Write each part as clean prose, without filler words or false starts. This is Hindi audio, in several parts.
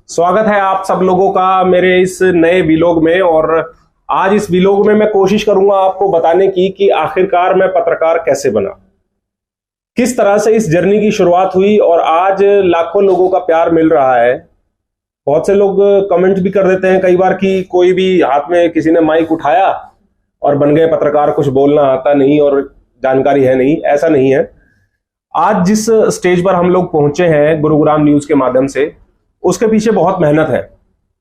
स्वागत है आप सब लोगों का मेरे इस नए वीलॉग में। और आज इस वीलॉग में मैं कोशिश करूंगा आपको बताने की कि आखिरकार मैं पत्रकार कैसे बना, किस तरह से इस जर्नी की शुरुआत हुई और आज लाखों लोगों का प्यार मिल रहा है। बहुत से लोग कमेंट भी कर देते हैं कई बार कि कोई भी हाथ में किसी ने माइक उठाया और बन गए पत्रकार, कुछ बोलना आता नहीं और जानकारी है नहीं। ऐसा नहीं है। आज जिस स्टेज पर हम लोग पहुंचे हैं गुरुग्राम न्यूज के माध्यम से, उसके पीछे बहुत मेहनत है।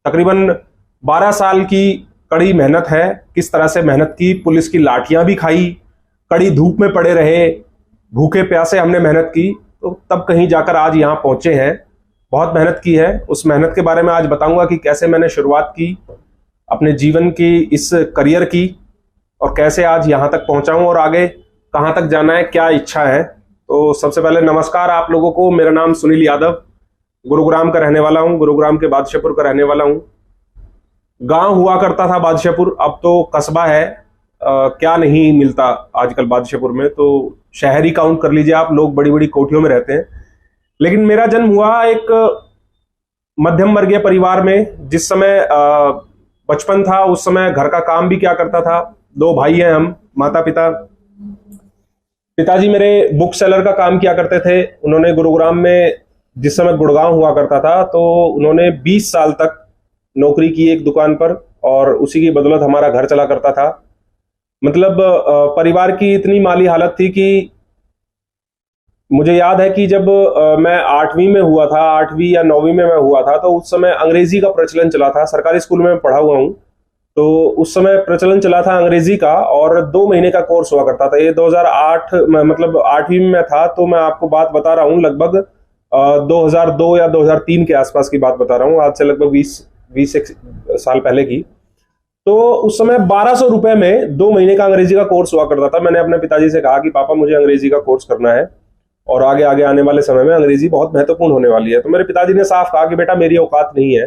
तकरीबन 12 साल की कड़ी मेहनत है। किस तरह से मेहनत की, पुलिस की लाठियां भी खाई, कड़ी धूप में पड़े रहे, भूखे प्यासे हमने मेहनत की, तो तब कहीं जाकर आज यहां पहुंचे हैं। बहुत मेहनत की है। उस मेहनत के बारे में आज बताऊंगा कि कैसे मैंने शुरुआत की अपने जीवन की, इस करियर की, और कैसे आज यहां तक पहुंचा हूं और आगे कहां तक जाना है, क्या इच्छा है। तो सबसे पहले नमस्कार आप लोगों को। मेरा नाम सुनील यादव, गुरुग्राम का रहने वाला हूं, गुरुग्राम के बादशाहपुर का रहने वाला हूं। गांव हुआ करता था बादशाहपुर, अब तो कस्बा है। क्या नहीं मिलता आजकल बादशाहपुर में, तो शहर ही काउंट कर लीजिए आप। लोग बड़ी बड़ी कोठियों में रहते हैं। लेकिन मेरा जन्म हुआ एक मध्यम वर्गीय परिवार में। जिस समय बचपन था उस समय घर का काम भी क्या करता था। 2 भाई हैं हम, माता पिता। पिताजी मेरे बुक सेलर का काम किया करते थे। उन्होंने गुरुग्राम में, जिस समय गुड़गांव हुआ करता था, तो उन्होंने 20 साल तक नौकरी की एक दुकान पर, और उसी की बदौलत हमारा घर चला करता था। मतलब परिवार की इतनी माली हालत थी कि मुझे याद है कि जब मैं 8वीं में हुआ था, 8वीं या 9वीं में मैं हुआ था, तो उस समय अंग्रेजी का प्रचलन चला था। सरकारी स्कूल में मैं पढ़ा हुआ हूँ, तो उस समय प्रचलन चला था अंग्रेजी का, और 2 महीने का कोर्स हुआ करता था। ये 2008 मतलब 8वीं में मैं था, तो मैं आपको बात बता रहा हूँ लगभग 2002 या 2003 के आसपास की बात बता रहा हूँ, आज से लगभग 20 साल पहले की। तो उस समय 1200 रुपए में 2 महीने का अंग्रेजी का कोर्स हुआ करता था। मैंने अपने पिताजी से कहा कि पापा मुझे अंग्रेजी का कोर्स करना है और आगे आगे आने वाले समय में अंग्रेजी बहुत महत्वपूर्ण होने वाली है। तो मेरे पिताजी ने साफ कहा कि बेटा मेरी औकात नहीं है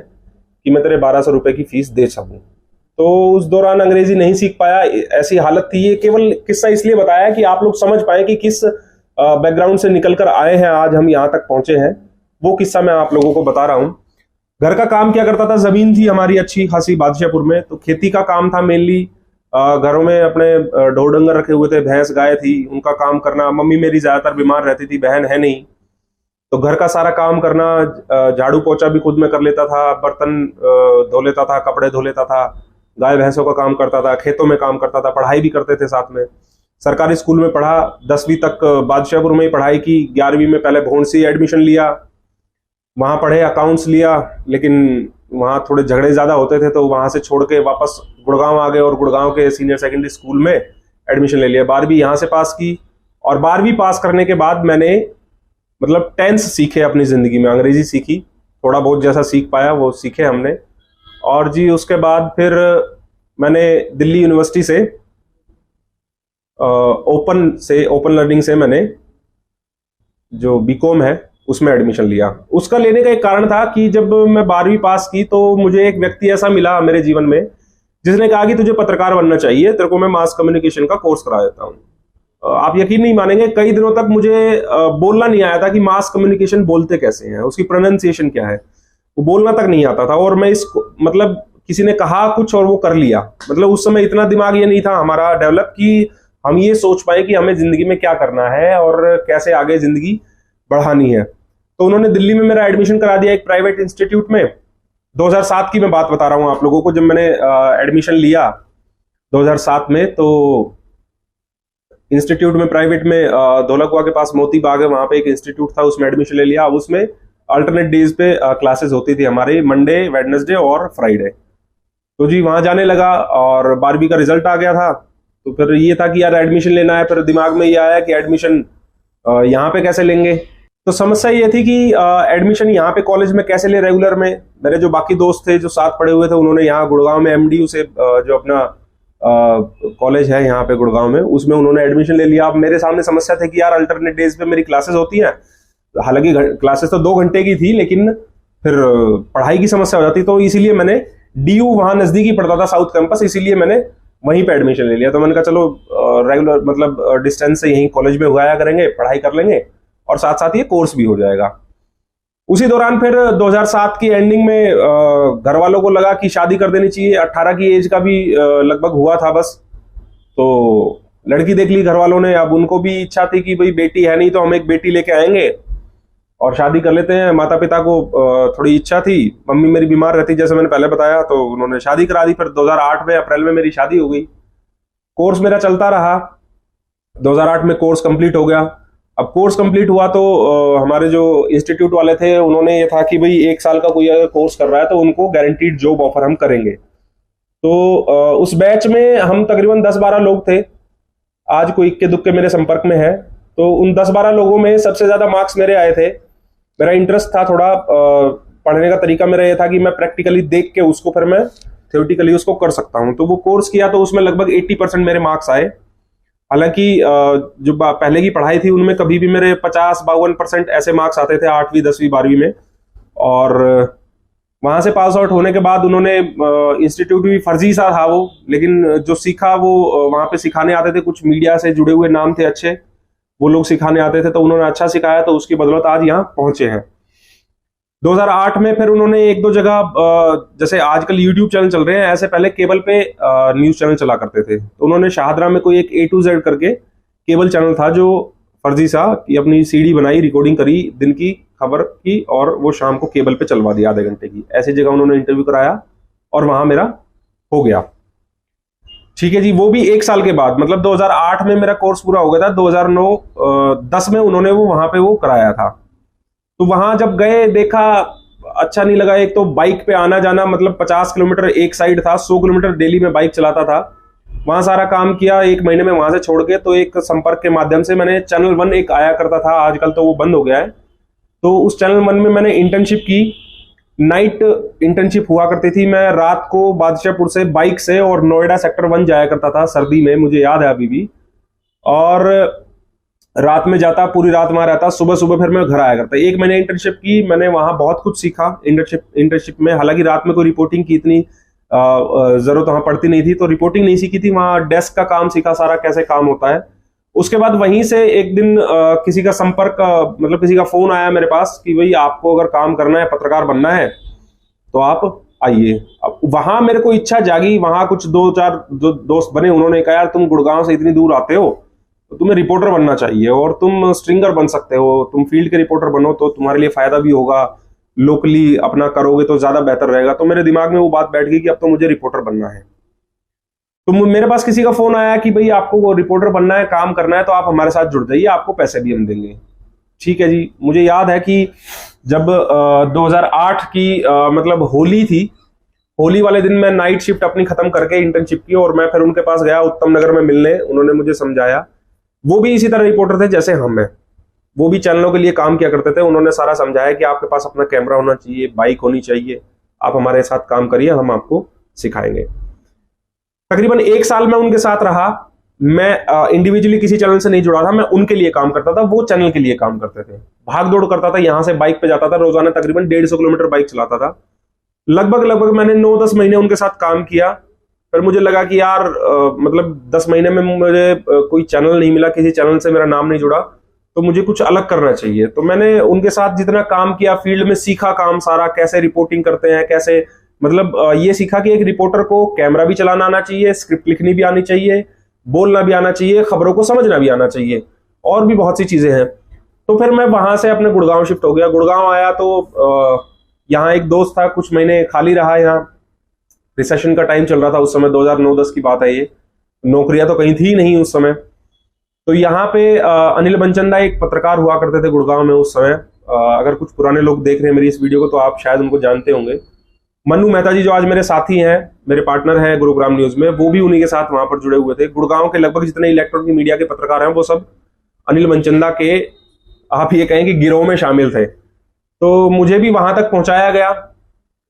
कि मैं तेरे 1200 रुपए की फीस दे सकूं। तो उस दौरान अंग्रेजी नहीं सीख पाया, ऐसी हालत थी। ये केवल किस्सा इसलिए बताया कि आप लोग समझ पाए कि किस बैकग्राउंड से निकल कर आए हैं, आज हम यहाँ तक पहुंचे हैं। वो किस्सा मैं आप लोगों को बता रहा हूँ। घर का काम क्या करता था, जमीन थी हमारी अच्छी खासी बादशाहपुर में, तो खेती का काम था मेनली। घरों में अपने ढोर डंगर रखे हुए थे, भैंस गाय थी, उनका काम करना। मम्मी मेरी ज्यादातर बीमार रहती थी, बहन है नहीं, तो घर का सारा काम करना। झाड़ू पोछा भी खुद में कर लेता था, बर्तन धो लेता था, कपड़े धो लेता था, गाय भैंसों का काम करता था, खेतों में काम करता था, पढ़ाई भी करते थे साथ में। सरकारी स्कूल में पढ़ा, 10वीं तक बादशाहपुर में ही पढ़ाई की। 11वीं में पहले भोंडसी एडमिशन लिया, वहां पढ़े, अकाउंट्स लिया, लेकिन वहां थोड़े झगड़े ज्यादा होते थे, तो वहां से छोड़ के वापस गुड़गांव आ गए और गुड़गांव के सीनियर सेकेंडरी स्कूल में एडमिशन ले लिया। 12वीं यहां से पास की, और 12वीं पास करने के बाद मैंने मतलब टेंस सीखे अपनी जिंदगी में। अंग्रेजी सीखी, थोड़ा बहुत जैसा सीख पाया वो सीखे हमने। और जी उसके बाद फिर मैंने दिल्ली यूनिवर्सिटी से ओपन लर्निंग से मैंने जो बीकॉम है उसमें एडमिशन लिया। उसका लेने का एक कारण था कि जब मैं 12वीं पास की तो मुझे एक व्यक्ति ऐसा मिला मेरे जीवन में जिसने कहा कि तुझे पत्रकार बनना चाहिए, तेरे को मैं मास कम्युनिकेशन का कोर्स करा देता हूं। आप यकीन नहीं मानेंगे, कई दिनों तक मुझे बोलना नहीं आया था कि मास कम्युनिकेशन बोलते कैसे हैं, उसकी प्रोनाउंसिएशन क्या है, वो बोलना तक नहीं आता था। और मैं इसको मतलब किसी ने कहा कुछ और वो कर लिया। मतलब उस समय इतना दिमाग ये नहीं था हमारा डेवलप कि हम ये सोच पाए कि हमें जिंदगी में क्या करना है और कैसे आगे जिंदगी बढ़ानी है। तो उन्होंने दिल्ली में मेरा एडमिशन करा दिया एक प्राइवेट इंस्टीट्यूट में। 2007 की मैं बात बता रहा हूं आप लोगों को, जब मैंने एडमिशन लिया 2007 में, तो इंस्टीट्यूट में प्राइवेट में धौलकुआ के पास मोती बाग है, वहां पे एक इंस्टीट्यूट था, उसमें एडमिशन ले लिया। अब उसमें अल्टरनेट डेज पे क्लासेस होती थी हमारी, मंडे, वेडनेसडे और फ्राइडे। तो जी वहां जाने लगा, और 12वीं का रिजल्ट आ गया था। तो फिर ये था कि यार एडमिशन लेना है। फिर दिमाग में ये आया कि एडमिशन यहाँ पे कैसे लेंगे। तो समस्या ये थी कि एडमिशन यहाँ पे कॉलेज में कैसे ले रेगुलर में। मेरे जो बाकी दोस्त थे जो साथ पढ़े हुए थे, उन्होंने यहाँ गुड़गांव में एमडीयू से जो अपना कॉलेज है यहाँ पे गुड़गांव में, उसमें उन्होंने एडमिशन ले लिया। अब मेरे सामने समस्या थी कि यार अल्टरनेट डेज पे मेरी क्लासेस होती हैं, हालांकि क्लासेस तो 2 घंटे की थी, लेकिन फिर पढ़ाई की समस्या हो जाती। तो इसीलिए मैंने डीयू वहां नजदीकी पड़ता था, साउथ कैंपस, इसीलिए मैंने वहीं पे एडमिशन ले लिया। तो मैंने कहा चलो रेगुलर मतलब डिस्टेंस से यहीं कॉलेज में हुआ करेंगे, पढ़ाई कर लेंगे और साथ साथ ये कोर्स भी हो जाएगा। उसी दौरान फिर 2007 की एंडिंग में घर वालों को लगा कि शादी कर देनी चाहिए। 18 की एज का भी लगभग हुआ था बस, तो लड़की देख ली घर वालों ने। अब उनको भी इच्छा थी कि भाई बेटी है नहीं तो हम एक बेटी लेके आएंगे और शादी कर लेते हैं। माता पिता को थोड़ी इच्छा थी, मम्मी मेरी बीमार रहती जैसे मैंने पहले बताया, तो उन्होंने शादी करा दी। फिर 2008 में अप्रैल में मेरी शादी हो गई। कोर्स मेरा चलता रहा, 2008 में कोर्स कंप्लीट हो गया। अब कोर्स कंप्लीट हुआ तो हमारे जो इंस्टीट्यूट वाले थे उन्होंने ये था कि भाई 1 साल का कोई अगर कोर्स कर रहा है तो उनको गारंटीड जॉब ऑफर हम करेंगे। तो उस बैच में हम तकरीबन 10-12 लोग थे। आज कोई इक्के दुक्के मेरे संपर्क में है। तो उन 10-12 लोगों में सबसे ज्यादा मार्क्स मेरे आए थे। मेरा इंटरेस्ट था थोड़ा, पढ़ने का तरीका मेरा ये था कि मैं प्रैक्टिकली देख के उसको फिर मैं थ्योरेटिकली उसको कर सकता हूं। तो वो कोर्स किया तो उसमें लगभग 80% मेरे मार्क्स आए। हालांकि जो पहले की पढ़ाई थी उनमें कभी भी मेरे 50-52% ऐसे मार्क्स आते थे 8वीं 10वीं 12वीं में। और वहां से पास आउट होने के बाद उन्होंने इंस्टीट्यूट भी फर्जी सा था वो, लेकिन जो सीखा वो वहां पे सिखाने आते थे, कुछ मीडिया से जुड़े हुए नाम थे अच्छे, वो लोग सिखाने आते थे, तो उन्होंने अच्छा सिखाया, तो उसकी बदौलत आज यहाँ पहुंचे हैं। 2008 में फिर उन्होंने 1-2 जगह, जैसे आजकल यूट्यूब चैनल चल रहे हैं, ऐसे पहले केबल पे न्यूज चैनल चला करते थे। तो उन्होंने शाहदरा में कोई एक A to Z करके केबल चैनल था जो फर्जी सा, कि अपनी सीडी बनाई, रिकॉर्डिंग करी दिन की खबर की और वो शाम को केबल पे चलवा दी आधे घंटे की। ऐसी जगह उन्होंने इंटरव्यू कराया और वहां मेरा हो गया। ठीक है जी। वो भी 1 साल के बाद, मतलब 2008 में मेरा कोर्स पूरा हो गया था, 2009-10 में उन्होंने वो वहां पे वो कराया था। तो वहां जब गए देखा अच्छा नहीं लगा। एक तो बाइक पे आना जाना, मतलब 50 किलोमीटर एक साइड था, 100 किलोमीटर डेली में बाइक चलाता था। वहां सारा काम किया, 1 महीने में वहां से छोड़ के, तो एक संपर्क के माध्यम से मैंने चैनल 1 एक आया करता था, आजकल तो वो बंद हो गया है। तो उस चैनल 1 में मैंने इंटर्नशिप की। नाइट इंटर्नशिप हुआ करती थी। मैं रात को बादशाहपुर से बाइक से और नोएडा सेक्टर 1 जाया करता था सर्दी में, मुझे याद है अभी भी। और रात में जाता, पूरी रात वहां रहता, सुबह सुबह फिर मैं घर आया करता। 1 महीने इंटर्नशिप की मैंने, वहां बहुत कुछ सीखा इंटर्नशिप में। हालांकि रात में कोई रिपोर्टिंग की इतनी जरूरत वहां पड़ती नहीं थी, तो रिपोर्टिंग नहीं सीखी थी। वहां डेस्क का काम सीखा, सारा कैसे काम होता है। उसके बाद वहीं से एक दिन किसी का संपर्क, मतलब किसी का फोन आया मेरे पास कि भाई आपको अगर काम करना है, पत्रकार बनना है तो आप आइए। अब वहां मेरे को इच्छा जागी। वहां कुछ 2-4 जो दोस्त बने, उन्होंने कहा यार तुम गुड़गांव से इतनी दूर आते हो तो तुम्हें रिपोर्टर बनना चाहिए, और तुम स्ट्रिंगर बन सकते हो, तुम फील्ड के रिपोर्टर बनो तो तुम्हारे लिए फायदा भी होगा, लोकली अपना करोगे तो ज्यादा बेहतर रहेगा। तो मेरे दिमाग में वो बात बैठ गई कि अब तो मुझे रिपोर्टर बनना है। तो मेरे पास किसी का फोन आया कि भाई आपको वो रिपोर्टर बनना है, काम करना है, तो आप हमारे साथ जुड़ जाइए, आपको पैसे भी हम देंगे। ठीक है जी। मुझे याद है कि जब 2008 की मतलब होली थी, होली वाले दिन मैं नाइट शिफ्ट अपनी खत्म करके इंटर्नशिप की और मैं फिर उनके पास गया उत्तम नगर में मिलने। उन्होंने मुझे समझाया, वो भी इसी तरह रिपोर्टर थे जैसे हम हैं, वो भी चैनलों के लिए काम किया करते थे। उन्होंने सारा समझाया कि आपके पास अपना कैमरा होना चाहिए, बाइक होनी चाहिए, आप हमारे साथ काम करिए, हम आपको सिखाएंगे। तकरीबन 1 साल मैं उनके साथ रहा। मैं इंडिविजुअली किसी चैनल से नहीं जुड़ा था, मैं उनके लिए काम करता था, वो चैनल के लिए काम करते थे। भाग दौड़ करता था, यहां से बाइक पे जाता था, रोजाना तकरीबन 150 किलोमीटर बाइक चलाता था। लगभग मैंने 9-10 महीने उनके साथ काम किया। फिर मुझे लगा कि यार मतलब 10 महीने में मुझे कोई चैनल नहीं मिला, किसी चैनल से मेरा नाम नहीं जुड़ा, तो मुझे कुछ अलग करना चाहिए। तो मैंने उनके साथ जितना काम किया, फील्ड में सीखा काम सारा, कैसे रिपोर्टिंग करते हैं, कैसे, मतलब ये सीखा कि एक रिपोर्टर को कैमरा भी चलाना आना चाहिए, स्क्रिप्ट लिखनी भी आनी चाहिए, बोलना भी आना चाहिए, खबरों को समझना भी आना चाहिए, और भी बहुत सी चीजें हैं। तो फिर मैं वहां से अपने गुड़गांव शिफ्ट हो गया। गुड़गांव आया तो यहाँ एक दोस्त था, कुछ महीने खाली रहा। यहाँ रिसेशन का टाइम चल रहा था उस समय, 2009-10 की बात है ये। नौकरियां तो कहीं थी नहीं उस समय। तो यहाँ पे अनिल मनचंदा एक पत्रकार हुआ करते थे गुड़गांव में उस समय। अगर कुछ पुराने लोग देख रहे हैं मेरी इस वीडियो को तो आप शायद उनको जानते होंगे। मन्नू मेहता जी जो आज मेरे साथी हैं, मेरे पार्टनर हैं गुरुग्राम न्यूज में, वो भी उन्हीं के साथ वहां पर जुड़े हुए थे। गुड़गांव के लगभग जितने इलेक्ट्रॉनिक मीडिया के पत्रकार हैं वो सब अनिल मनचंदा के, आप ये कहें कि गिरोह में शामिल थे। तो मुझे भी वहां तक पहुंचाया गया।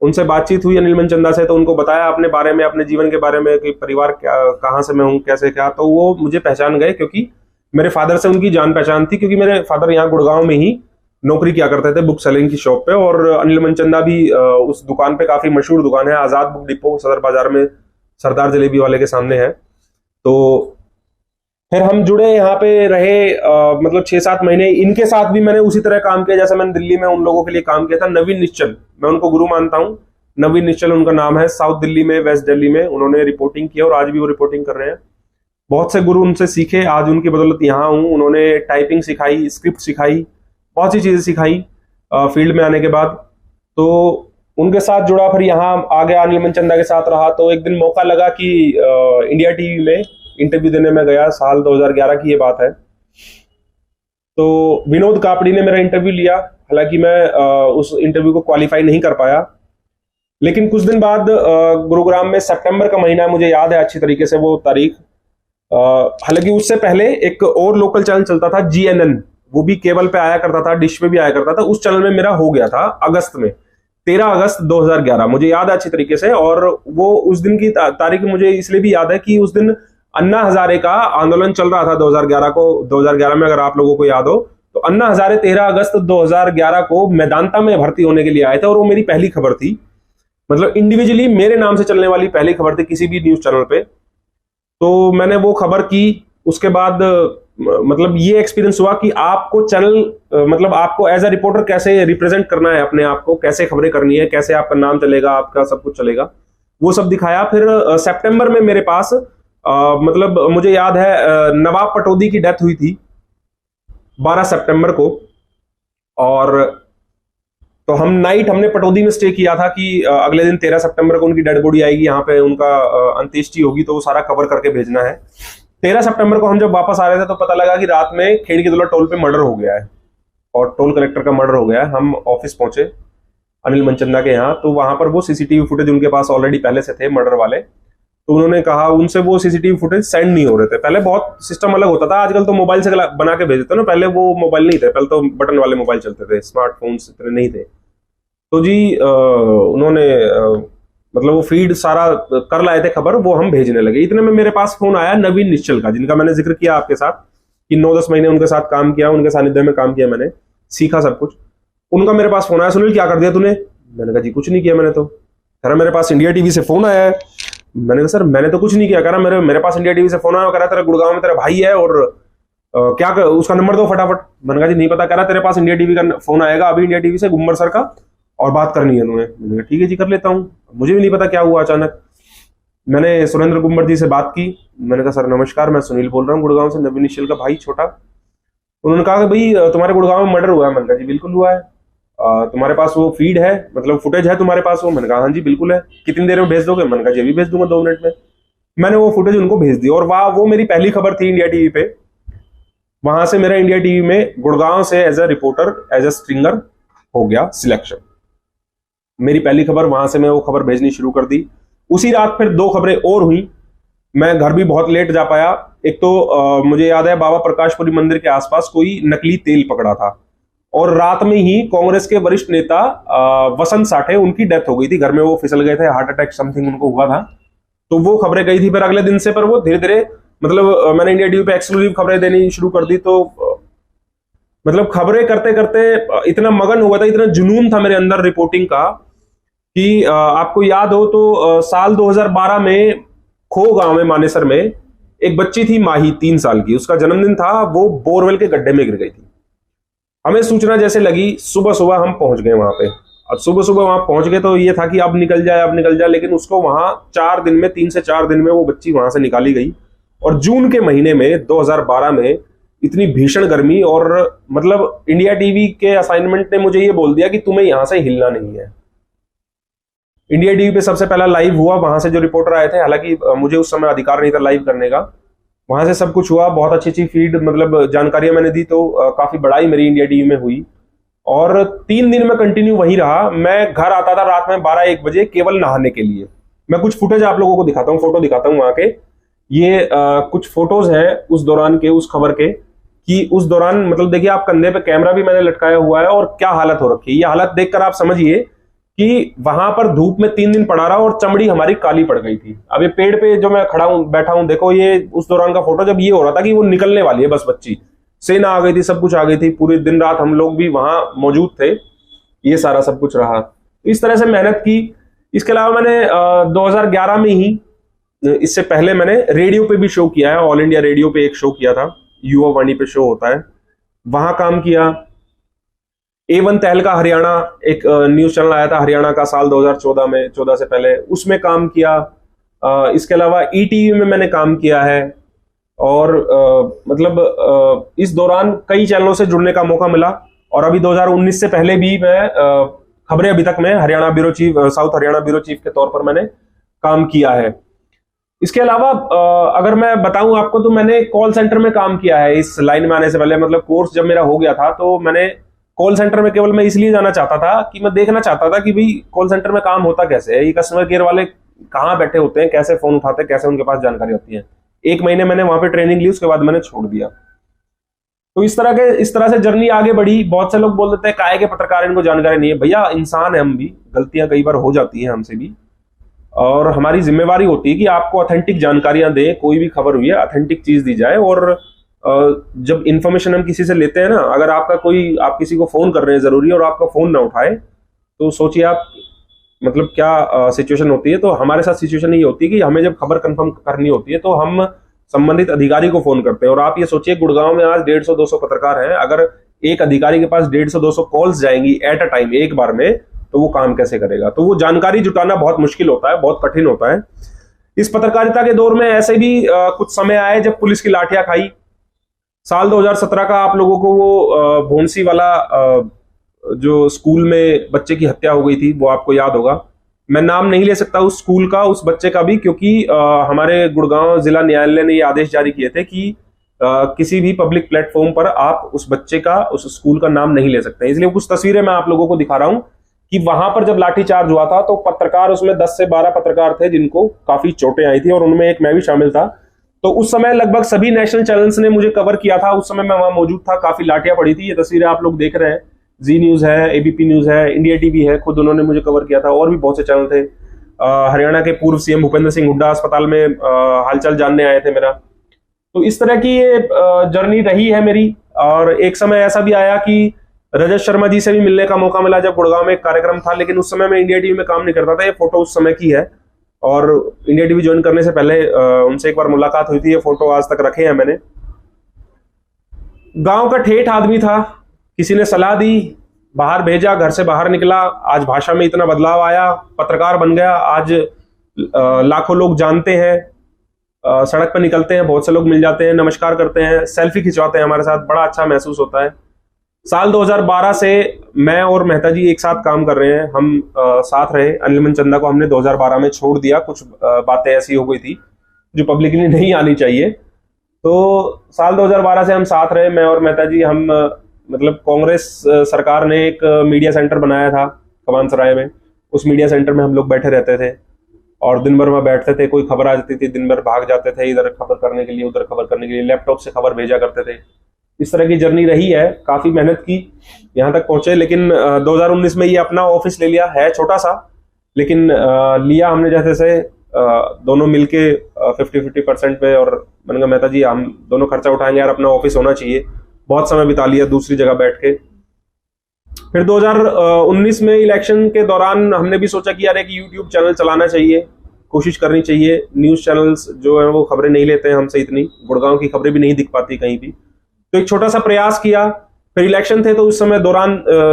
उनसे बातचीत हुई अनिल मनचंदा से, तो उनको बताया अपने बारे में, अपने जीवन के बारे में, कि परिवार क्या, कहाँ से मैं हूँ, कैसे क्या। तो वो मुझे पहचान गए, क्योंकि मेरे फादर से उनकी जान पहचान थी, क्योंकि मेरे फादर यहाँ गुड़गांव में ही नौकरी किया करते थे बुक सेलिंग की शॉप पे। और अनिल मनचंदा भी उस दुकान पे, काफी मशहूर दुकान है, आजाद बुक डिपो, सदर बाजार में, सरदार जलेबी वाले के सामने है। तो फिर हम जुड़े, यहाँ पे रहे मतलब 6-7 महीने। इनके साथ भी मैंने उसी तरह काम किया जैसा मैंने दिल्ली में उन लोगों के लिए काम किया था। नवीन निश्चल, मैं उनको गुरु मानता हूँ। नवीन निश्चल उनका नाम है। साउथ दिल्ली में, वेस्ट दिल्ली में उन्होंने रिपोर्टिंग की और आज भी वो रिपोर्टिंग कर रहे हैं। बहुत से गुरु उनसे सीखे, आज उनकी बदौलत यहाँ हूँ। उन्होंने टाइपिंग सिखाई, स्क्रिप्ट सिखाई, बहुत सी चीजें सिखाई फील्ड में आने के बाद। तो उनके साथ जुड़ा, फिर यहाँ आ गया, अनिल मनचंदा के साथ रहा। तो एक दिन मौका लगा कि इंडिया टीवी में इंटरव्यू देने में गया। साल 2011 की ये बात है। तो विनोद कापड़ी ने मेरा इंटरव्यू लिया। हालांकि मैं उस इंटरव्यू को क्वालिफाई नहीं कर पाया, लेकिन कुछ दिन बाद गुरुग्राम में, सितंबर का महीना है, मुझे याद है अच्छी तरीके से वो तारीख। हालांकि उससे पहले एक और लोकल चैनल चलता था, GNN, वो भी केबल पे आया करता था, डिश पे भी आया करता था। उस चैनल में मेरा हो गया था अगस्त में, 13 अगस्त 2011, मुझे याद है अच्छी तरीके से। और वो उस दिन की तारीख मुझे इसलिए भी याद है कि उस दिन अन्ना हजारे का आंदोलन चल रहा था 2011 में, अगर आप लोगों को याद हो तो। अन्ना हजारे 13 अगस्त 2011 को मैदानता में भर्ती होने के लिए आए थे और वो मेरी पहली खबर थी, मतलब इंडिविजुअली मेरे नाम से चलने वाली पहली खबर थी किसी भी न्यूज चैनल पे। तो मैंने वो खबर की। उसके बाद मतलब ये एक्सपीरियंस हुआ कि आपको चैनल, मतलब आपको एज अ रिपोर्टर कैसे रिप्रेजेंट करना है अपने आप को, कैसे खबरें करनी है, कैसे आपका नाम चलेगा, आपका सब कुछ चलेगा, वो सब दिखाया। फिर सितंबर में मेरे पास मतलब मुझे याद है नवाब पटौदी की डेथ हुई थी 12 सितंबर को। और तो हमने पटौदी में स्टे किया था कि अगले दिन 13 सितंबर को उनकी डेड बॉडी आएगी, यहाँ पे उनका अंत्येष्टि होगी, तो वो सारा कवर करके भेजना है। 13 सितंबर को हम जब वापस आ रहे थे तो पता लगा कि रात में खेड़ दुल्ला टोल पे मर्डर हो गया है और टोल कलेक्टर का मर्डर हो गया है। हम ऑफिस पहुंचे अनिल मनचंदा के यहाँ, तो वहां पर वो सीसीटीवी फुटेज उनके पास ऑलरेडी पहले से थे मर्डर वाले। तो उन्होंने कहा, उनसे वो सीसीटीवी फुटेज सेंड नहीं हो रहे थे। पहले बहुत सिस्टम अलग होता था, आजकल तो मोबाइल से बना के भेजते ना, पहले वो मोबाइल नहीं थे, पहले तो बटन वाले मोबाइल चलते थे, स्मार्टफोन्स इतने नहीं थे। तो जी उन्होंने मतलब वो फीड सारा कर लाए थे खबर, वो हम भेजने लगे। इतने में मेरे पास फोन आया नवीन निश्चल का, जिनका मैंने जिक्र किया आपके साथ कि 9-10 महीने उनके साथ काम किया, उनके सानिध्य में काम किया, मैंने सीखा सब कुछ। उनका मेरे पास फोन आया, सुनील क्या कर दिया तूने? मैंने कहा जी कुछ नहीं किया मैंने तो। कह रहा मेरे पास इंडिया टीवी से फोन आया है। मैंने कहा सर मैंने तो कुछ नहीं किया। कह रहा मेरे पास इंडिया टीवी से फोन आया, कह रहा तेरा गुड़गांव में तेरा भाई है और क्या उसका नंबर दो फटाफट। मैंने कहा जी नहीं पता। कह रहा तेरे पास इंडिया टीवी का फोन आएगा अभी, इंडिया टीवी से गुम्बर सर का, और बात करनी है तुम्हें। मैंने कहा ठीक है जी कर लेता हूँ। मुझे भी नहीं पता क्या हुआ अचानक। मैंने सुरेंद्र गुम्बर जी से बात की। मैंने कहा सर नमस्कार, मैं सुनील बोल रहा हूँ गुड़गांव से, नवीन निश्चल का भाई छोटा। उन्होंने कहा कि भाई तुम्हारे गुड़गांव में मर्डर हुआ है। मैंने कहा जी बिल्कुल हुआ है। तुम्हारे पास वो फीड है, मतलब फुटेज है तुम्हारे पास वो? मैंने कहा हाँ जी बिल्कुल है। कितनी देर में भेज दोगे? मैंने कहा जी अभी भेज दूंगा 2 मिनट में। मैंने वो फुटेज उनको भेज दी और वो मेरी पहली खबर थी इंडिया टीवी पे। वहां से मेरा इंडिया टीवी में गुड़गांव से as a reporter, as a stringer हो गया सिलेक्शन। मेरी पहली खबर वहां से मैं वो खबर भेजनी शुरू कर दी। उसी रात फिर 2 खबरें और हुई। मैं घर भी बहुत लेट जा पाया। एक तो मुझे याद है बाबा प्रकाशपुरी मंदिर के आसपास कोई नकली तेल पकड़ा था और रात में ही कांग्रेस के वरिष्ठ नेता वसंत साठे, उनकी डेथ हो गई थी। घर में वो फिसल गए थे, हार्ट अटैक समथिंग उनको हुआ था। तो वो खबरें गई थी। फिर अगले दिन से पर वो धीरे धीरे मतलब मैंने इंडिया टीवी पे एक्सक्लूसिव खबरें देनी शुरू कर दी। तो मतलब खबरें करते करते इतना मगन हुआ था, इतना जुनून था मेरे अंदर रिपोर्टिंग का कि आपको याद हो तो साल 2012 में खो गांव में, मानेसर में, एक बच्ची थी माही, 3 साल की। उसका जन्मदिन था। वो बोरवेल के गड्ढे में गिर गई थी। हमें सूचना जैसे लगी, सुबह सुबह हम पहुंच गए वहां पे। अब सुबह सुबह वहां पहुंच गए तो ये था कि अब निकल जाए, अब निकल जाए। लेकिन उसको वहां 4 दिन में, 3 से 4 दिन में वो बच्ची वहां से निकाली गई। और जून के महीने में 2012 में इतनी भीषण गर्मी, और मतलब इंडिया टीवी के असाइनमेंट ने मुझे ये बोल दिया कि तुम्हें यहां से हिलना नहीं है। इंडिया टीवी पे सबसे पहला लाइव हुआ, वहां से जो रिपोर्टर आए थे, हालांकि मुझे उस समय अधिकार नहीं था लाइव करने का। वहां से सब कुछ हुआ, बहुत अच्छी अच्छी फीड, मतलब जानकारियां मैंने दी। तो काफी बड़ाई मेरी इंडिया टीवी में हुई और 3 दिन में कंटिन्यू वही रहा। मैं घर आता था रात में 12-1 बजे केवल नहाने के लिए। मैं कुछ फुटेज आप लोगों को दिखाता हूँ, फोटो दिखाता हूँ वहां के। ये कुछ फोटोज हैं उस दौरान के, उस खबर के, कि उस दौरान मतलब देखिए आप, कंधे पे कैमरा भी मैंने लटकाया हुआ है और क्या हालत हो रखी है। ये हालत देखकर आप समझिए कि वहां पर धूप में 3 दिन पड़ा रहा और चमड़ी हमारी काली पड़ गई थी। अब ये पेड़ पे जो मैं खड़ा हूं, बैठा हूं, देखो ये उस दौरान का फोटो, जब ये हो रहा था कि वो निकलने वाली है बस बच्ची। सेना आ गई थी, सब कुछ आ गई थी, पूरे दिन रात हम लोग भी वहां मौजूद थे। ये सारा सब कुछ रहा, इस तरह से मेहनत की। इसके अलावा मैंने 2011 में ही इससे पहले मैंने रेडियो पे भी शो किया है, ऑल इंडिया रेडियो पे एक शो किया था, युवा वाणी पे शो होता है, वहां काम किया। A1 तहलका हरियाणा एक न्यूज चैनल आया था हरियाणा का साल 2014 में, 14 से पहले, उसमें काम किया। इसके अलावा ETV में मैंने काम किया है। और मतलब इस दौरान कई चैनलों से जुड़ने का मौका मिला। और अभी 2019 से पहले भी मैं खबरें अभी तक में Haryana bureau chief, south Haryana bureau chief के तौर पर मैंने काम किया है। इसके अलावा अगर मैं बताऊं आपको तो मैंने कॉल सेंटर में काम किया है इस लाइन में आने से पहले। मतलब कोर्स जब मेरा हो गया था तो मैंने कॉल सेंटर में केवल मैं इसलिए जाना चाहता था कि मैं देखना चाहता था कि भाई कॉल सेंटर में काम होता कैसे है, ये कस्टमर केयर वाले कहाँ बैठे होते हैं, कैसे फोन उठाते हैं, कैसे उनके पास जानकारी होती है। 1 महीने मैंने वहां पे ट्रेनिंग ली, उसके बाद मैंने छोड़ दिया। तो इस तरह से जर्नी आगे बढ़ी। बहुत से लोग बोल देते हैं काहे के पत्रकार, इनको जानकारी नहीं है। भैया इंसान है हम भी, गलतियां कई बार हो जाती हैं हमसे भी, और हमारी जिम्मेवारी होती है कि आपको ऑथेंटिक जानकारियां दें। कोई भी खबर हुई है ऑथेंटिक चीज दी जाए। और जब इंफॉर्मेशन हम किसी से लेते हैं ना, अगर आप किसी को फोन कर रहे हैं जरूरी और आपका फोन ना उठाए, तो सोचिए आप मतलब क्या सिचुएशन होती है। तो हमारे साथ सिचुएशन ये होती है कि हमें जब खबर कंफर्म करनी होती है तो हम संबंधित अधिकारी को फोन करते हैं। और आप ये सोचिए गुड़गांव में आज 150-200 पत्रकार हैं, अगर एक अधिकारी के पास 150-200 कॉल्स जाएंगी एट अ टाइम, एक बार में, तो वो काम कैसे करेगा। तो वो जानकारी जुटाना बहुत मुश्किल होता है, बहुत कठिन होता है। इस पत्रकारिता के दौर में ऐसे भी कुछ समय आए जब पुलिस की लाठियां खाई। साल 2017 का आप लोगों को वो भोंसी वाला जो स्कूल में बच्चे की हत्या हो गई थी, वो आपको याद होगा। मैं नाम नहीं ले सकता उस स्कूल का, उस बच्चे का भी, क्योंकि हमारे गुड़गांव जिला न्यायालय ने ये आदेश जारी किए थे कि किसी भी पब्लिक प्लेटफॉर्म पर आप उस बच्चे का, उस स्कूल का नाम नहीं ले सकते। इसलिए कुछ तस्वीरें मैं आप लोगों को दिखा रहा हूं कि वहां पर जब लाठीचार्ज हुआ था तो पत्रकार, उसमें 10 से 12 पत्रकार थे जिनको काफी चोटें आई थी, और उनमें एक मैं भी शामिल था। तो उस समय लगभग सभी नेशनल चैनल्स ने मुझे कवर किया था। उस समय मैं वहां मौजूद था, काफी लाठियां पड़ी थी। ये तस्वीरें आप लोग देख रहे हैं, जी न्यूज है, ABP न्यूज है, इंडिया टीवी है, खुद उन्होंने मुझे कवर किया था। और भी बहुत से चैनल थे। हरियाणा के पूर्व CM भूपेंद्र सिंह हुड्डा अस्पताल में हालचाल जानने आए थे मेरा। तो इस तरह की ये जर्नी रही है मेरी। और एक समय ऐसा भी आया कि रजत शर्मा जी से भी मिलने का मौका मिला जब गुड़गांव में एक कार्यक्रम था, लेकिन उस समय मैं इंडिया टीवी में काम नहीं करता था। ये फोटो उस समय की है, और इंडिया टीवी ज्वाइन करने से पहले उनसे एक बार मुलाकात हुई थी। ये फोटो आज तक रखे हैं मैंने। गांव का ठेठ आदमी था, किसी ने सलाह दी, बाहर भेजा, घर से बाहर निकला, आज भाषा में इतना बदलाव आया, पत्रकार बन गया। आज लाखों लोग जानते हैं, सड़क पर निकलते हैं, बहुत से लोग मिल जाते हैं, नमस्कार करते हैं, सेल्फी खिंचवाते हैं हमारे साथ, बड़ा अच्छा महसूस होता है। साल 2012 से मैं और मेहता जी एक साथ काम कर रहे हैं। हम साथ रहे। अनिल मनचंदा को हमने 2012 में छोड़ दिया, कुछ बातें ऐसी हो गई थी जो पब्लिकली नहीं आनी चाहिए। तो साल 2012 से हम साथ रहे, मैं और मेहता जी। हम मतलब कांग्रेस सरकार ने एक मीडिया सेंटर बनाया था कमानसराय में, उस मीडिया सेंटर में हम लोग बैठे रहते थे और दिन भर वहां बैठते थे। कोई खबर आ जाती थी, दिन भर भाग जाते थे, इधर खबर करने के लिए, उधर खबर करने के लिए, लैपटॉप से खबर भेजा करते थे। इस तरह की जर्नी रही है, काफी मेहनत की, यहाँ तक पहुंचे। लेकिन 2019 में ये अपना ऑफिस ले लिया है, छोटा सा, लेकिन लिया हमने जैसे से दोनों मिलके 50-50% पे। और मैंने कहा मेहता जी हम दोनों खर्चा उठाएंगे यार, अपना ऑफिस होना चाहिए। बहुत समय बिता लिया दूसरी जगह बैठ के। फिर 2019 में इलेक्शन के दौरान हमने भी सोचा कि यार एक YouTube चैनल चलाना चाहिए, कोशिश करनी चाहिए। न्यूज चैनल्स जो है वो खबरें नहीं लेते हैं हमसे इतनी, गुड़गांव की खबरें भी नहीं दिख पाती कहीं भी। तो एक छोटा सा प्रयास किया। फिर इलेक्शन थे तो उस समय दौरान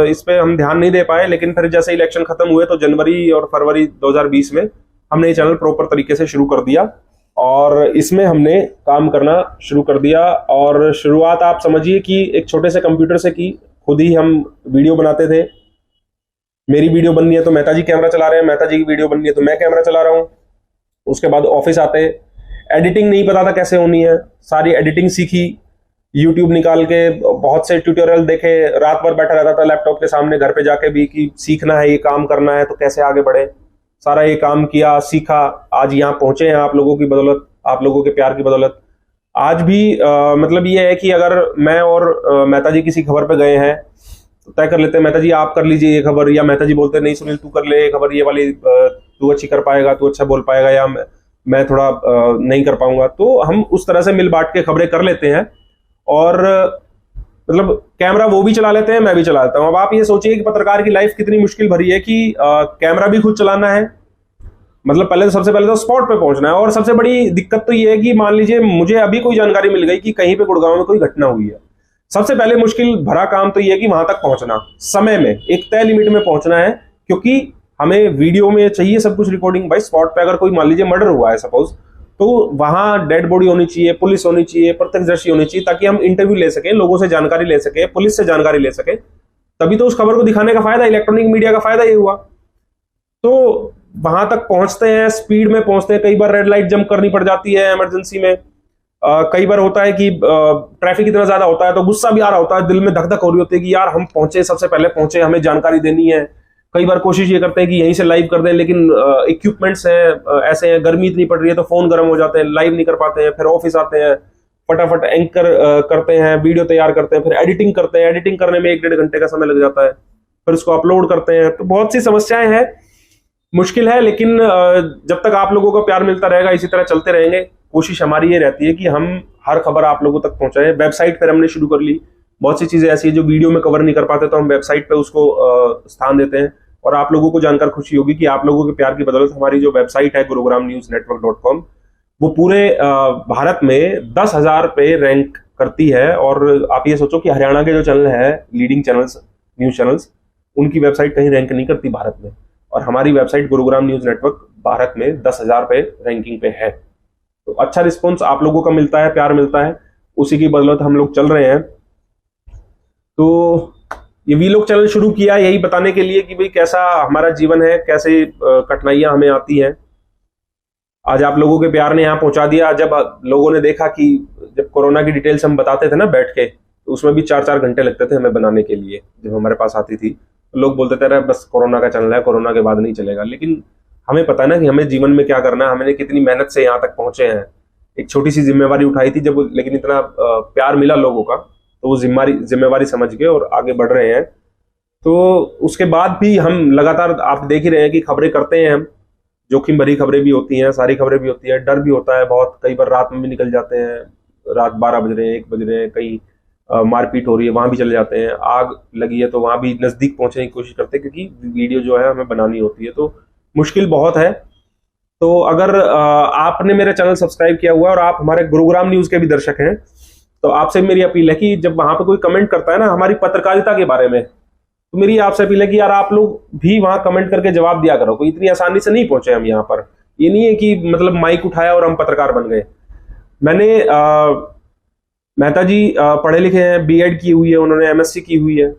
इस पे हम ध्यान नहीं दे पाए, लेकिन फिर जैसे इलेक्शन खत्म हुए तो जनवरी और फरवरी 2020 में हमने ये चैनल प्रॉपर तरीके से शुरू कर दिया और इसमें हमने काम करना शुरू कर दिया। और शुरुआत आप समझिए कि एक छोटे से कंप्यूटर से की, खुद ही हम वीडियो बनाते थे। मेरी वीडियो बननी है तो मेहता जी कैमरा चला रहे हैं, मेहता जी की वीडियो बननी है तो मैं कैमरा चला रहा हूँ। उसके बाद ऑफिस आते, एडिटिंग नहीं पता था कैसे होनी है, सारी एडिटिंग सीखी, यूट्यूब निकाल के बहुत से ट्यूटोरियल देखे, रात भर बैठा रहता था लैपटॉप के सामने घर पे जाके भी कि सीखना है, ये काम करना है तो कैसे आगे बढ़े। सारा ये काम किया, सीखा, आज यहाँ पहुंचे हैं आप लोगों की बदौलत, आप लोगों के प्यार की बदौलत। आज भी मतलब ये है कि अगर मैं और मेहता जी किसी खबर पे गए हैं तो तय कर लेते हैं मेहता जी आप कर लीजिए ये खबर, या मेहता जी बोलते हैं नहीं सुनील तू कर ले ये खबर, ये वाली तू अच्छी कर पाएगा, तू अच्छा बोल पाएगा, या मैं थोड़ा नहीं कर पाऊंगा। तो हम उस तरह से मिल बांट के खबरें कर लेते हैं और मतलब कैमरा वो भी चला लेते हैं, मैं भी चला लेता हूं। अब आप ये सोचिए कि पत्रकार की लाइफ कितनी मुश्किल भरी है कि कैमरा भी खुद चलाना है, मतलब पहले तो सबसे पहले तो स्पॉट पे पहुंचना है। और सबसे बड़ी दिक्कत तो ये है कि मान लीजिए मुझे अभी कोई जानकारी मिल गई कि कहीं पे गुड़गांव में कोई घटना हुई है, सबसे पहले मुश्किल भरा काम तो ये है कि वहां तक पहुंचना, समय में एक तय लिमिट में पहुंचना है, क्योंकि हमें वीडियो में चाहिए सब कुछ रिकॉर्डिंग। भाई स्पॉट पे अगर कोई मान लीजिए मर्डर हुआ है सपोज, तो वहां डेड बॉडी होनी चाहिए, पुलिस होनी चाहिए, प्रत्यक्षदर्शी होनी चाहिए, ताकि हम इंटरव्यू ले सकें, लोगों से जानकारी ले सके, पुलिस से जानकारी ले सके। तभी तो उस खबर को दिखाने का फायदा, इलेक्ट्रॉनिक मीडिया का फायदा ये हुआ। तो वहां तक पहुंचते हैं, स्पीड में पहुंचते हैं, कई बार रेड लाइट जंप करनी पड़ जाती है इमरजेंसी में। कई बार होता है कि ट्रैफिक इतना ज्यादा होता है तो गुस्सा भी आ रहा होता है, दिल में धक धक हो रही होती है कि यार हम पहुंचे, सबसे पहले पहुंचे, हमें जानकारी देनी है। कई बार कोशिश ये करते हैं कि यहीं से लाइव कर दें, लेकिन इक्विपमेंट्स हैं ऐसे हैं, गर्मी इतनी पड़ रही है तो फोन गर्म हो जाते हैं, लाइव नहीं कर पाते हैं। फिर ऑफिस आते हैं, फटाफट एंकर करते हैं, वीडियो तैयार करते हैं, फिर एडिटिंग करते हैं, एडिटिंग करने में 1-1.5 घंटे का समय लग जाता है, फिर उसको अपलोड करते हैं। तो बहुत सी समस्याएं हैं, मुश्किल है, लेकिन जब तक आप लोगों का प्यार मिलता रहेगा, इसी तरह चलते रहेंगे। कोशिश हमारी ये रहती है कि हम हर खबर आप लोगों तक पहुंचाएं। वेबसाइट पर हमने शुरू कर ली, बहुत सी चीजें ऐसी है जो वीडियो में कवर नहीं कर पाते, तो हम वेबसाइट पे उसको स्थान देते हैं। और आप लोगों को जानकर खुशी होगी कि आप लोगों के प्यार की बदौलत हमारी जो वेबसाइट है gurugram-news-network.com, वो पूरे भारत में 10,000 पे रैंक करती है। और आप ये सोचो कि हरियाणा के जो चैनल है, लीडिंग चैनल्स, न्यूज चैनल्स, उनकी वेबसाइट कहीं रैंक नहीं करती भारत में, और हमारी website Gurugram news network Bharat में 10,000 पे रैंकिंग पे है। तो अच्छा रिस्पॉन्स आप लोगों का मिलता है, प्यार मिलता है, उसी की बदौलत हम लोग चल रहे हैं। तो ये वीलॉग चैनल शुरू किया यही बताने के लिए कि भाई कैसा हमारा जीवन है, कैसे कठिनाइयां हमें आती हैं। आज आप लोगों के प्यार ने यहाँ पहुंचा दिया। जब लोगों ने देखा कि जब कोरोना की डिटेल्स हम बताते थे ना बैठ के, तो उसमें भी 4-4 घंटे लगते थे हमें बनाने के लिए। जब हमारे पास आती थी तो लोग बोलते थे बस कोरोना का चैनल है, कोरोना के बाद नहीं चलेगा। लेकिन हमें पता है ना कि हमें जीवन में क्या करना है, हमने कितनी मेहनत से यहाँ तक पहुंचे हैं। एक छोटी सी जिम्मेवारी उठाई थी जब, लेकिन इतना प्यार मिला लोगों का, तो वो जिम्मेवारी समझ के और आगे बढ़ रहे हैं। तो उसके बाद भी हम लगातार, आप देख ही रहे हैं कि खबरें करते हैं हम, जोखिम भरी खबरें भी होती हैं, सारी खबरें भी होती हैं, डर भी होता है बहुत। कई बार रात में भी निकल जाते हैं, रात 12 बज रहे हैं, 1 बज रहे हैं, कहीं मारपीट हो रही है वहां भी चले जाते हैं, आग लगी है तो वहां भी नजदीक पहुंचने की कोशिश करते हैं, क्योंकि वीडियो जो है हमें बनानी होती है। तो मुश्किल बहुत है। तो अगर आपने मेरा चैनल सब्सक्राइब किया हुआ है और आप हमारे गुरुग्राम न्यूज के भी दर्शक हैं, तो आपसे मेरी अपील है कि जब वहां पे कोई कमेंट करता है ना हमारी पत्रकारिता के बारे में, तो मेरी आपसे अपील है कि यार आप लोग भी वहां कमेंट करके जवाब दिया करो। कोई इतनी आसानी से नहीं पहुंचे हम यहाँ पर। ये नहीं है कि मतलब माइक उठाया और हम पत्रकार बन गए। मैंने मेहता जी पढ़े लिखे हैं, बीएड की हुई है उन्होंने, एमएससी की हुई है।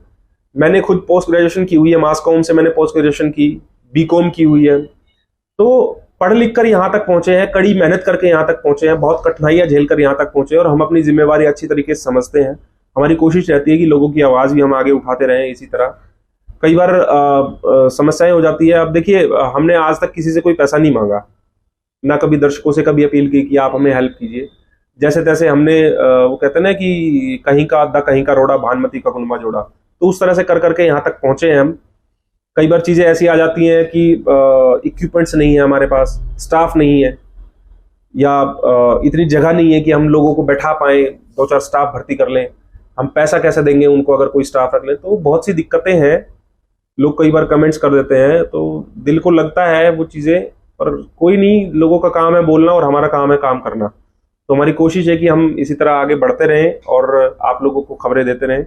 मैंने खुद पोस्ट ग्रेजुएशन की हुई है, मास कॉम से मैंने पोस्ट ग्रेजुएशन की, बीकॉम की हुई है। तो पढ़ लिख कर यहाँ तक पहुंचे हैं, कड़ी मेहनत करके यहाँ तक पहुंचे हैं, बहुत कठिनाइयां झेल कर यहाँ तक पहुंचे, और हम अपनी जिम्मेवारी अच्छी तरीके से समझते हैं। हमारी कोशिश रहती है कि लोगों की आवाज भी हम आगे उठाते रहें। इसी तरह कई बार समस्याएं हो जाती है। अब देखिए, हमने आज तक किसी से कोई पैसा नहीं मांगा, ना कभी दर्शकों से कभी अपील की कि आप हमें हेल्प कीजिए। जैसे तैसे हमने वो कहते हैं ना कि कहीं का अद्धा कहीं का रोड़ा, भानमती का कुनबा जोड़ा, तो उस तरह से कर करके यहाँ तक पहुंचे हैं हम। कई बार चीजें ऐसी आ जाती हैं कि इक्विपमेंट्स नहीं है हमारे पास, स्टाफ नहीं है, या इतनी जगह नहीं है कि हम लोगों को बैठा पाए, 2-4 स्टाफ भर्ती कर लें। हम पैसा कैसे देंगे उनको अगर कोई स्टाफ रख लें? तो बहुत सी दिक्कतें हैं। लोग कई बार कमेंट्स कर देते हैं तो दिल को लगता है वो चीजें, पर कोई नहीं, लोगों का काम है बोलना और हमारा काम है काम करना। तो हमारी कोशिश है कि हम इसी तरह आगे बढ़ते रहें और आप लोगों को खबरें देते रहें।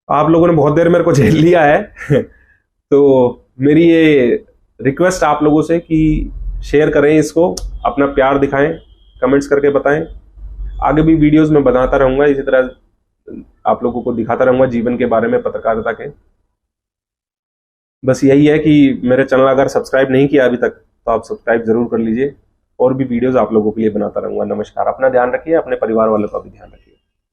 आप लोगों ने बहुत देर मेरे को झेल लिया है तो मेरी ये रिक्वेस्ट आप लोगों से कि शेयर करें इसको, अपना प्यार दिखाएं, कमेंट्स करके बताएं। आगे भी वीडियोस में बनाता रहूंगा, इसी तरह आप लोगों को दिखाता रहूंगा जीवन के बारे में, पत्रकारिता के। बस यही है कि मेरे चैनल अगर सब्सक्राइब नहीं किया अभी तक तो आप सब्सक्राइब जरूर कर लीजिए, और भी वीडियोस आप लोगों के लिए बनाता रहूंगा। नमस्कार, अपना ध्यान रखिए, अपने परिवार वालों का भी ध्यान रखिए।